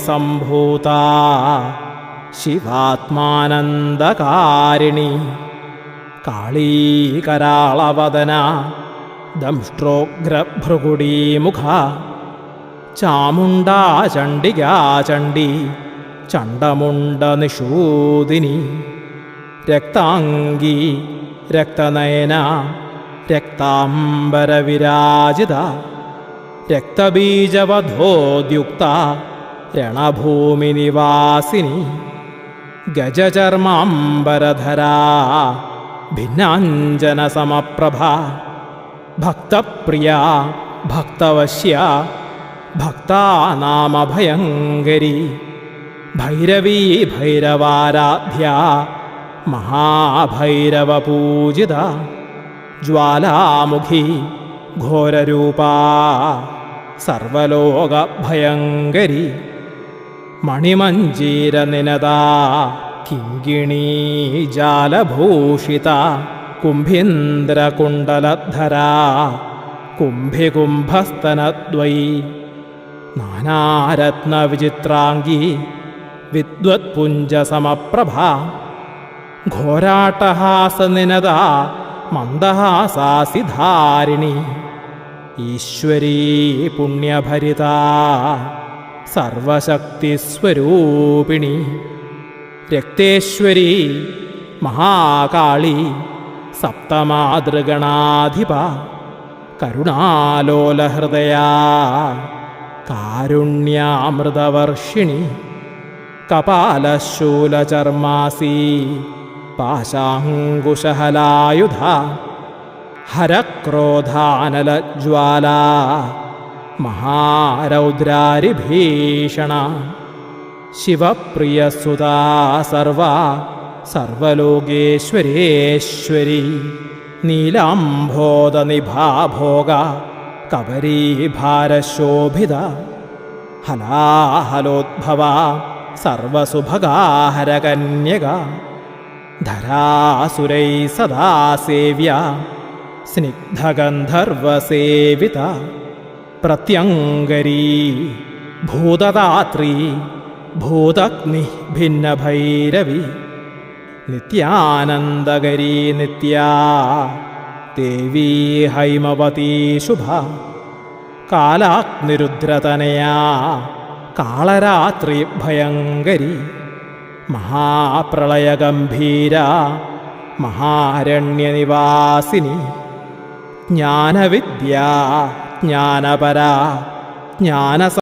സംഭൂത ശിവാത്മാനന്ദകാരിണി കാളീ കരാളവദന ദംഷ്ട്രോഗ്രഭൃകുടീമുഖ ചാമുണ്ടാ ചണ്ഡികാ ചണ്ഡി ചണ്ഡമുണ്ഡനിഷൂദിനി രക്താംഗീ രക്തനയന രക്താംബരവിരാജിത രക്തബീജവധോദ്യുക്ത രണഭൂമിനിവാസിനി ഗജചർമാംബരധരാ ഭിന്നാഞ്ജനസമപ്രഭ ഭക്തപ്രിയ ഭക്തവശ്യ ഭക്താനാമഭയങ്കരി ഭൈരവീ ഭൈരവാരാധ്യ മഹാഭൈരവപൂജിത ജ്വാലാമുഖി ഘോരരൂപാ സർവലോകഭയങ്കരി മണിമഞ്ജീരനിനദാ കിങ്കിണീ ജാലഭൂഷിത കുംഭീന്ദ്രകുണ്ടലധരാ കുംഭികുംഭസ്തനദ്വയീ നാനാരത്നവിചിത്രാംഗീ വിദ്വത്പുഞ്ചസമപ്രഭ ഘോരാട്ടഹാസനിനദാ മന്ദഹാസാസിധാരിണി ഈശ്വരീ പുണ്യഭരിതാ സർവശക്തിസ്വരൂപിണി രക്തേശ്വരീ മഹാകാളി സപ്തമാതൃഗണാധിപ കരുണാലോലഹൃദയാ കാരുണ്യാമൃതവർഷിണി കപാലശൂലചർമാസീ പാശാങ്കുശഹലായുധ ഹരക്രോധാനലജ്വാലാ മഹാരൗദ്രാരിഭീഷണ ശിവപ്രിയസുതാ സർവാ സർവലോകേശ്വരേശ്വരി നീലാംഭോദനിഭാഭോഗ കബരീഭാരശോഭിത ഹലാഹലോദ്ഭവ സർവസുഭഗാഹരകന്യക ധരാസുരൈ സദാ സേവ്യ സ്നിഗ്ധഗന്ധർവസേവിത പ്രത്യങ്കരീ ഭൂതദാത്രീ ഭൂതഗ്നി ഭിന്നഭൈരവി നിത്യാനന്ദകരീ നിത്യാ ദേവീ ഹൈമവതീ ശുഭ കാലാഗ്നിരുദ്രതനയാ കാളരാത്രി ഭയങ്കരി മഹാപ്രളയഗംഭീരാ മഹാരണ്യനിവാസിനി ജ്ഞാനവിദ്യാ ജ്ഞാനപരാ ജ്ഞാന